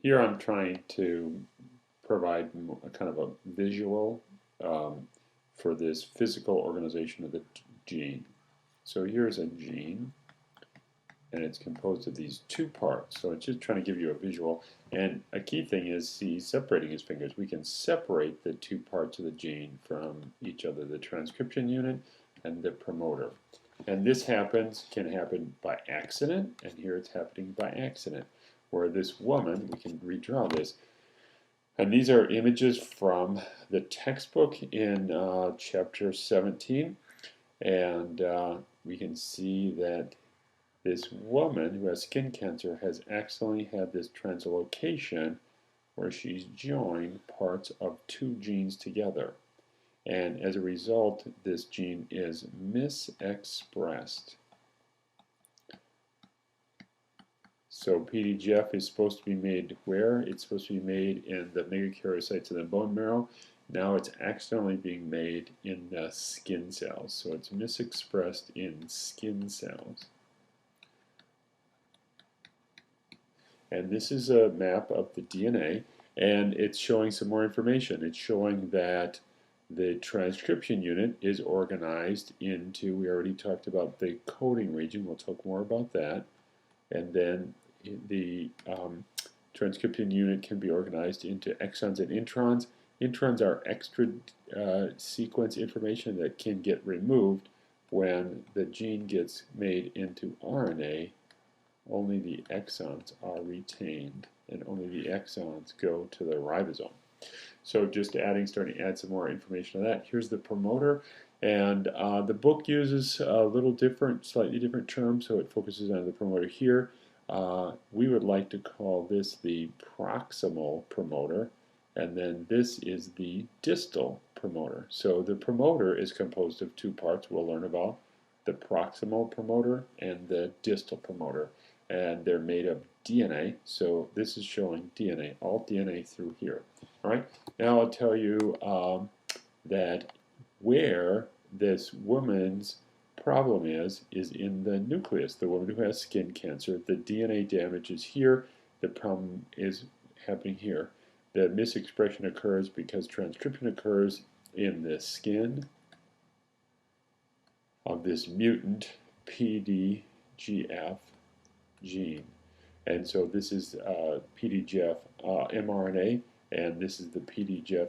Here I'm trying to provide a kind of a visual for this physical organization of the gene. So here's a gene, and it's composed of these two parts. So it's just trying to give you a visual. And a key thing is he's separating his fingers. We can separate the two parts of the gene from each other, the transcription unit and the promoter. And this can happen by accident, and here it's happening by accident. Where this woman, we can redraw this, and these are images from the textbook in chapter 17, and we can see that this woman who has skin cancer has accidentally had this translocation where she's joined parts of two genes together. And as a result, this gene is misexpressed. So PDGF is supposed to be made where? It's supposed to be made in the megakaryocytes of the bone marrow. Now it's accidentally being made in the skin cells. So it's misexpressed in skin cells. And this is a map of the DNA, and it's showing some more information. It's showing that the transcription unit is organized into, we already talked about the coding region, we'll talk more about that. And then the transcription unit can be organized into exons and introns. Introns are extra sequence information that can get removed when the gene gets made into RNA. Only the exons are retained, and only the exons go to the ribosome. So just starting to add some more information to that. Here's the promoter, and the book uses a little different, slightly different term, so it focuses on the promoter here. We would like to call this the proximal promoter, and then this is the distal promoter. So the promoter is composed of two parts we'll learn about, the proximal promoter and the distal promoter. And they're made of DNA, so this is showing DNA, all DNA through here. All right, now I'll tell you that where this woman's problem is in the nucleus. The woman who has skin cancer, the DNA damage is here, the problem is happening here. The misexpression occurs because transcription occurs in the skin of this mutant PDGF gene. And so this is PDGF mRNA, and this is the PDGF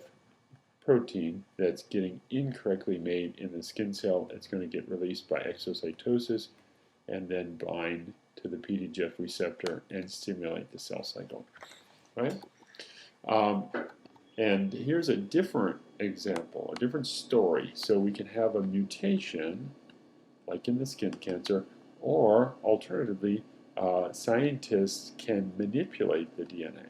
protein that's getting incorrectly made in the skin cell. It's going to get released by exocytosis and then bind to the PDGF receptor and stimulate the cell cycle. Right? And here's a different example, a different story. So we can have a mutation, like in the skin cancer, or alternatively, scientists can manipulate the DNA.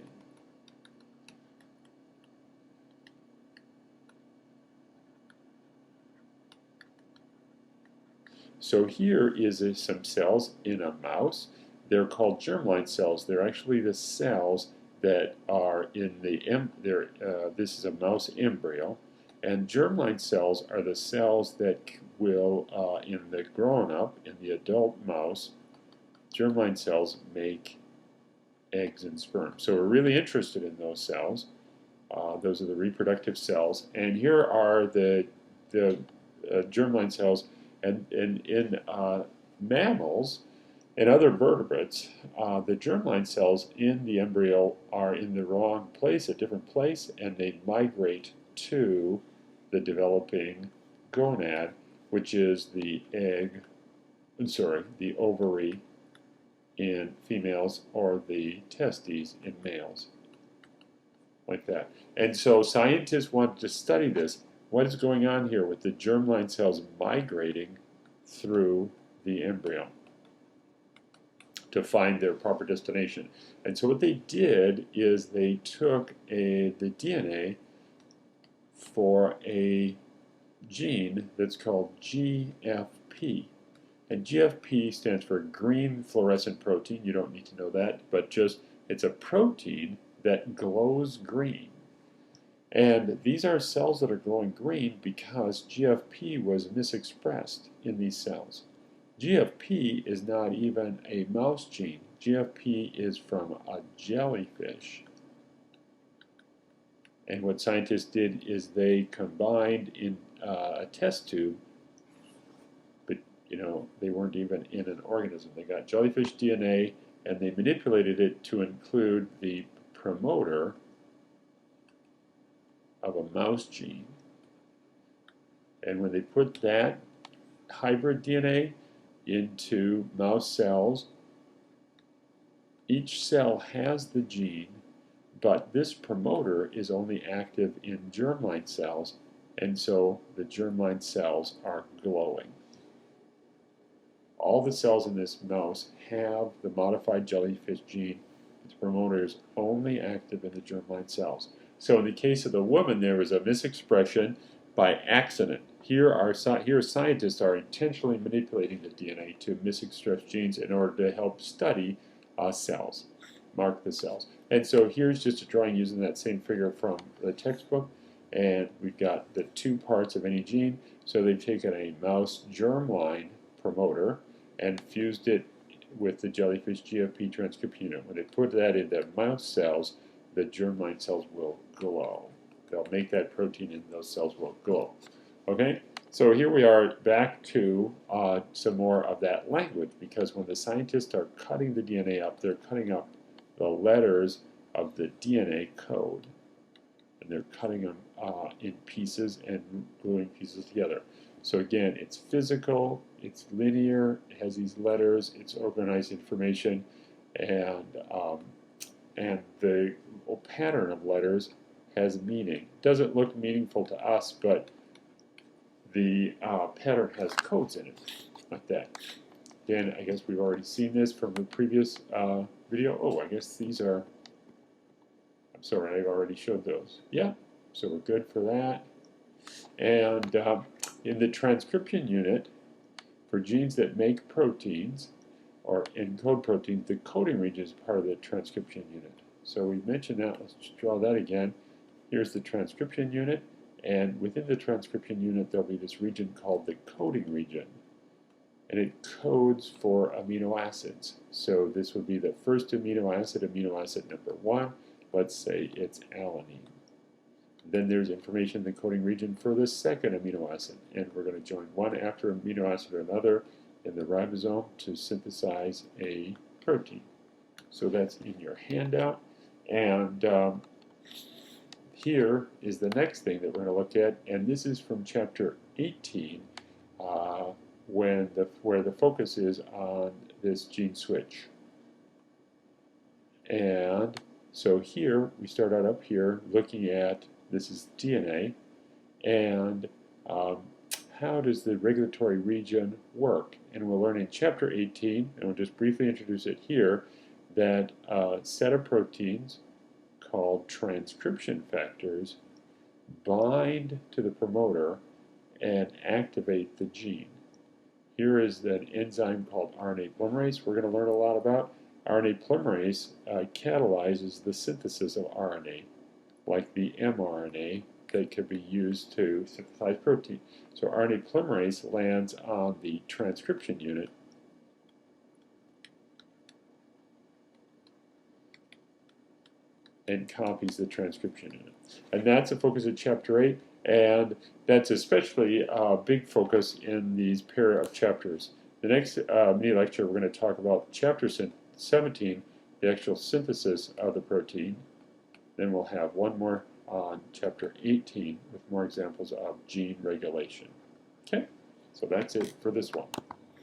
So here is some cells in a mouse. They're called germline cells. They're actually the cells that are in the this is a mouse embryo, and germline cells are the cells that will in the grown-up, in the adult mouse, germline cells make eggs and sperm. So we're really interested in those cells. Those are the reproductive cells, and here are the germline cells. And in mammals and other vertebrates, the germline cells in the embryo are in the wrong place, a different place, and they migrate to the developing gonad, which is the the ovary in females or the testes in males, like that. And so scientists want to study this. What is going on here with the germline cells migrating through the embryo to find their proper destination? And so what they did is they took the DNA for a gene that's called GFP. And GFP stands for green fluorescent protein. You don't need to know that, but just it's a protein that glows green. And these are cells that are glowing green because GFP was misexpressed in these cells. GFP is not even a mouse gene. GFP is from a jellyfish. And what scientists did is they combined in a test tube, but they weren't even in an organism. They got jellyfish DNA and they manipulated it to include the promoter of a mouse gene. And when they put that hybrid DNA into mouse cells, each cell has the gene, but this promoter is only active in germline cells, and so the germline cells are glowing. All the cells in this mouse have the modified jellyfish gene. Its promoter is only active in the germline cells. So in the case of the woman, there was a misexpression by accident. Here scientists are intentionally manipulating the DNA to misexpress genes in order to help study cells, mark the cells. And so here's just a drawing using that same figure from the textbook. And we've got the two parts of any gene. So they've taken a mouse germline promoter and fused it with the jellyfish GFP transcription unit. When they put that in the mouse cells, the germline cells will glow. They'll make that protein and those cells will glow. Okay, so here we are back to some more of that language, because when the scientists are cutting the DNA up, they're cutting up the letters of the DNA code. And they're cutting them in pieces and gluing pieces together. So again, it's physical, it's linear, it has these letters, it's organized information, and the pattern of letters has meaning. It doesn't look meaningful to us, but the pattern has codes in it, like that. Again, I guess we've already seen this from the previous video. Oh, I guess these are, I'm sorry, I've already showed those. Yeah, so we're good for that. And in the transcription unit, for genes that make proteins or encode proteins, the coding region is part of the transcription unit. So we mentioned that. Let's draw that again. Here's the transcription unit, and within the transcription unit there'll be this region called the coding region, and it codes for amino acids. So this would be the first amino acid number 1. Let's say it's alanine. Then there's information in the coding region for the second amino acid, and we're going to join one after amino acid or another in the ribosome to synthesize a protein. So that's in your handout, and here is the next thing that we're going to look at, and this is from chapter 18, where the focus is on this gene switch. And so here we start out up here looking at, this is DNA, and how does the regulatory region work? And we'll learn in chapter 18, and we'll just briefly introduce it here, that a set of proteins called transcription factors bind to the promoter and activate the gene. Here is an enzyme called RNA polymerase we're going to learn a lot about. RNA polymerase catalyzes the synthesis of RNA, like the mRNA that could be used to synthesize protein. So RNA polymerase lands on the transcription unit, and copies the transcription unit. And that's the focus of chapter 8, and that's especially a big focus in these pair of chapters. The next mini lecture, we're going to talk about chapter 17, the actual synthesis of the protein. Then we'll have one more on chapter 18 with more examples of gene regulation. Okay, so that's it for this one.